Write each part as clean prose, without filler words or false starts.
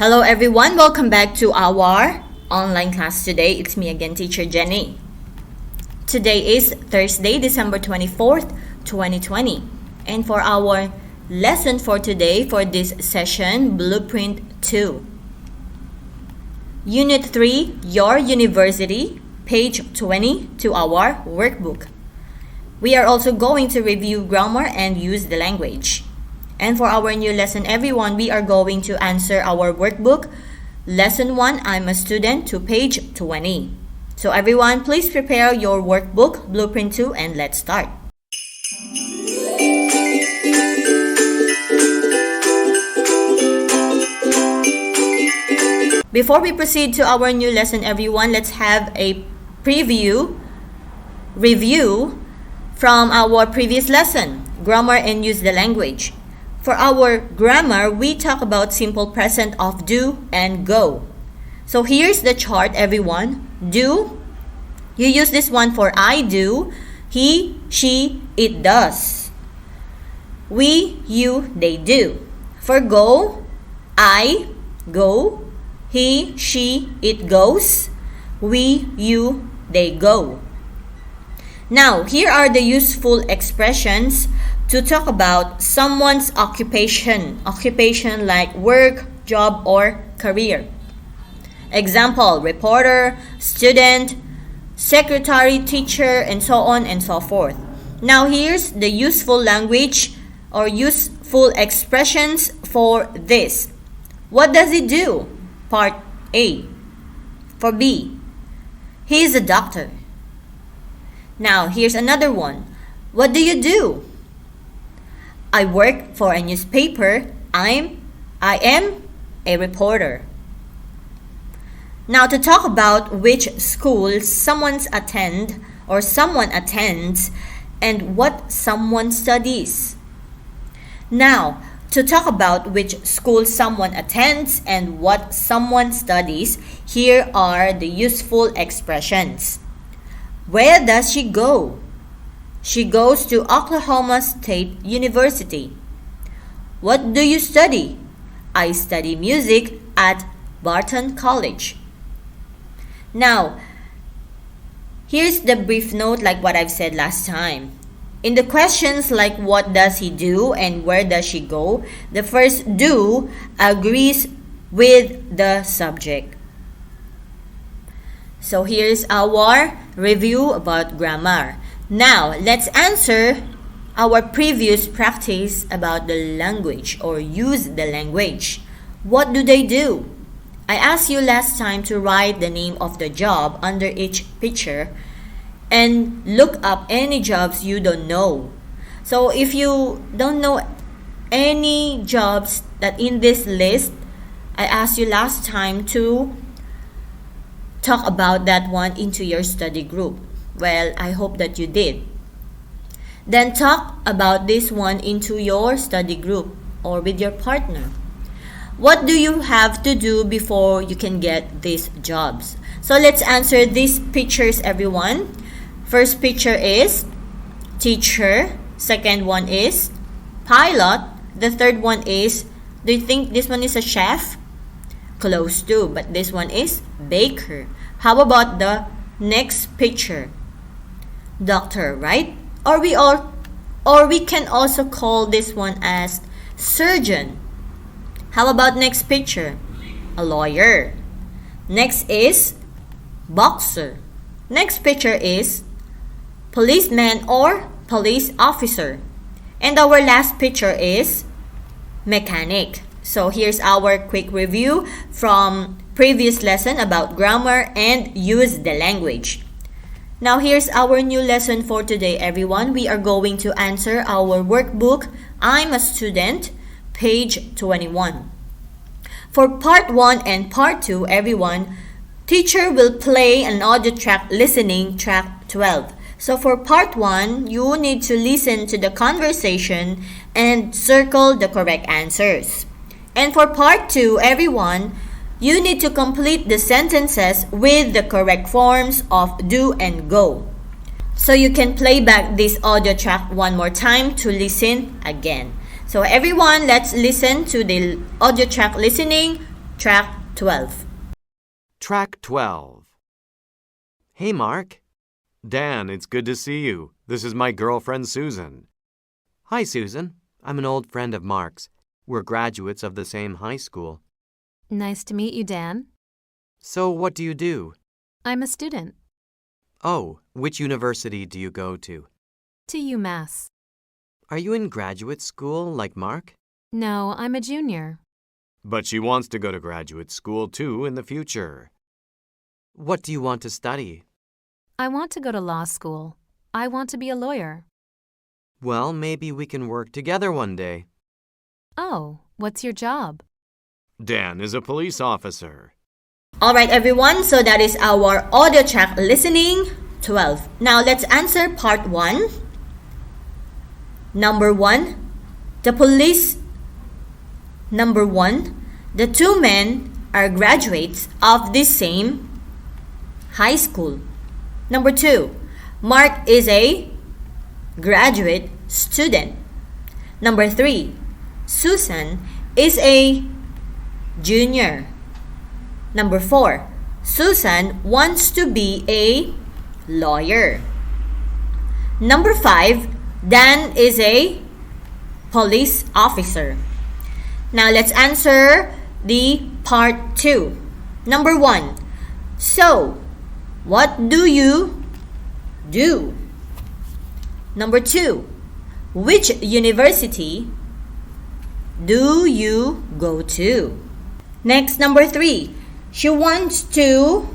Hello everyone, welcome back to our online class today. It's me again, Teacher Jenny. Today is Thursday, December 24th, 2020. And for our lesson for today, for this session, Blueprint 2. Unit 3, Your University, page 20 to our workbook. We are also going to review grammar and use the language. And for our new lesson, everyone, we are going to answer our workbook, Lesson 1, I'm a Student, to page 20. So everyone, please prepare your workbook, Blueprint 2, and let's start. Before we proceed to our new lesson, everyone, let's have a review from our previous lesson, Grammar and Use the Language. For our grammar, we talk about simple present of do and go. So here's the chart, everyone. Do, you use this one for I do, he, she, it does. We, you, they do. For go, I go, he, she, it goes. We, you, they go. Now, here are the useful expressions to talk about someone's occupation like work, job, or career. Example, reporter, student, secretary, teacher, and so on and so forth. Now here's the useful language or useful expressions for this. What does he do? Part A. For B, he is a doctor. Now here's another one. What do you do? I work for a newspaper. I am a reporter. Now to talk about which school someone attends and what someone studies. Now to talk about which school someone attends and what someone studies, here are the useful expressions. Where does she go? She goes to Oklahoma State University. What do you study? I study music at Barton College. Now, here's the brief note like what I've said last time. In the questions like what does he do and where does she go, the first do agrees with the subject. So here's our review about grammar. Now, let's answer our previous practice about the language or use the language. What do they do? I asked you last time to write the name of the job under each picture and look up any jobs you don't know. So if you don't know any jobs that in this list, I asked you last time to talk about that one into your study group. Well, I hope that you did. Then talk about this one into your study group or with your partner. What do you have to do before you can get these jobs? So let's answer these pictures, everyone. First picture is teacher. Second one is pilot. The third one is, do you think this one is a chef? Close to, but this one is baker. How about the next picture? Doctor, right? Or we can also call this one as surgeon. How about next picture? A lawyer. Next is boxer. Next picture is policeman or police officer. And our last picture is mechanic. So here's our quick review from previous lesson about grammar and use the language. Now here's our new lesson for today, everyone. We are going to answer our workbook, I'm a Student, page 21. For part 1 and part 2, everyone, teacher will play an audio track listening, track 12. So for part 1, you need to listen to the conversation and circle the correct answers. And for part 2, everyone, you need to complete the sentences with the correct forms of do and go. So you can play back this audio track one more time to listen again. So everyone, let's listen to the audio track listening, Track 12. Track 12. Hey, Mark. Dan, it's good to see you. This is my girlfriend, Susan. Hi, Susan. I'm an old friend of Mark's. We're graduates of the same high school. Nice to meet you, Dan. So what do you do? I'm a student. Oh, which university do you go to? To UMass. Are you in graduate school like Mark? No, I'm a junior. But she wants to go to graduate school too in the future. What do you want to study? I want to go to law school. I want to be a lawyer. Well, maybe we can work together one day. Oh, what's your job? Dan is a police officer. Alright everyone, so that is our audio track listening 12. Now let's answer part 1. Number 1, the police. Number 1, the two men are graduates of the same high school. Number 2, Mark is a graduate student. Number 3, Susan is a junior. Number 4, Susan wants to be a lawyer. Number 5, Dan is a police officer. Now let's answer the part 2. Number 1, so what do you do? Number 2, which university do you go to? Next, number 3, she wants to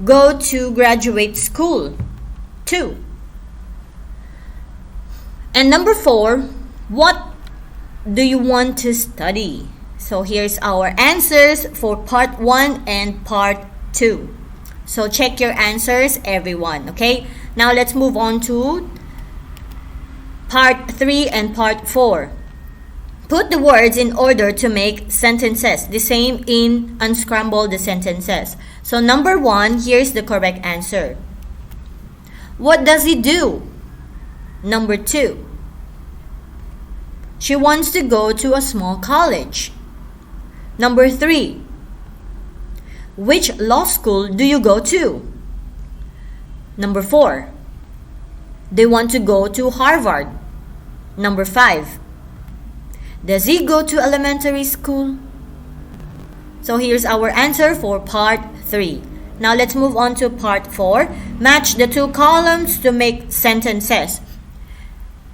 go to graduate school too. And number 4, what do you want to study? So here's our answers for part 1 and part 2. So check your answers, everyone, okay? Now let's move on to part 3 and part 4. Put the words in order to make sentences. The same in unscramble the sentences. So number 1, here's the correct answer. What does he do? Number 2, she wants to go to a small college. Number 3, which law school do you go to? Number 4, they want to go to Harvard. Number 5, does he go to elementary school? So here's our answer for part 3. Now let's move on to part 4. Match the two columns to make sentences.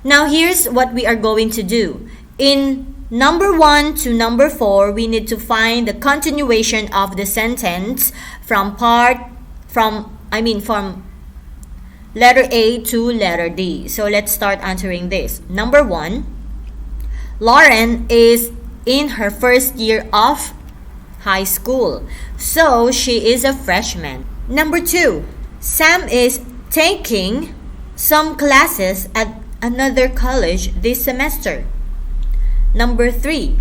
Now here's what we are going to do. In number 1 to number 4, we need to find the continuation of the sentence from letter A to letter D. So let's start answering this. Number 1, Lauren is in her first year of high school, so she is a freshman. Number 2, Sam is taking some classes at another college this semester. Number 3,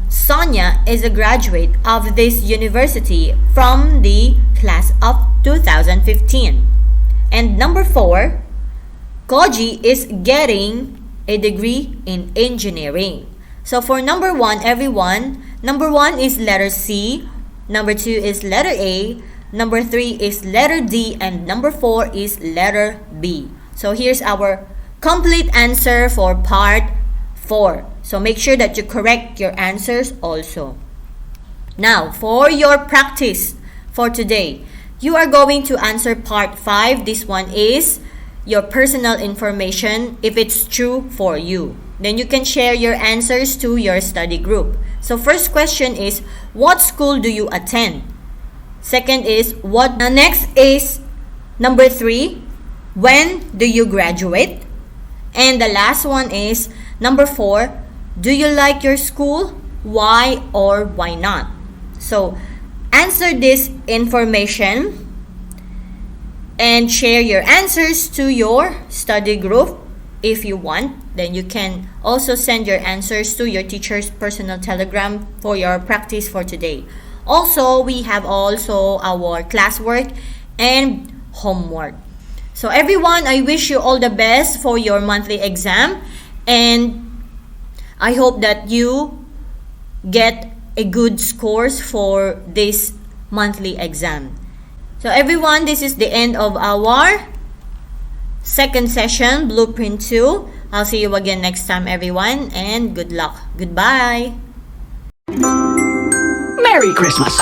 Sonia is a graduate of this university from the class of 2015. And number 4, Koji is getting a degree in engineering. So for number 1, everyone, number 1 is letter C, number 2 is letter A, number 3 is letter D, and number 4 is letter B. So here's our complete answer for part 4. So make sure that you correct your answers also. Now, for your practice for today, you are going to answer part 5. This one is your personal information if it's true for you. Then you can share your answers to your study group. So first question is, what school do you attend? Second is, what? Next is number 3, when do you graduate? And the last one is number 4, do you like your school? Why or why not? So answer this information and share your answers to your study group if you want. Then you can also send your answers to your teacher's personal telegram for your practice for today. Also, we have also our classwork and homework. So everyone, I wish you all the best for your monthly exam, and I hope that you get a good scores for this monthly exam. So everyone, this is the end of our second session, Blueprint 2. I'll see you again next time, everyone, and good luck. Goodbye. Merry Christmas!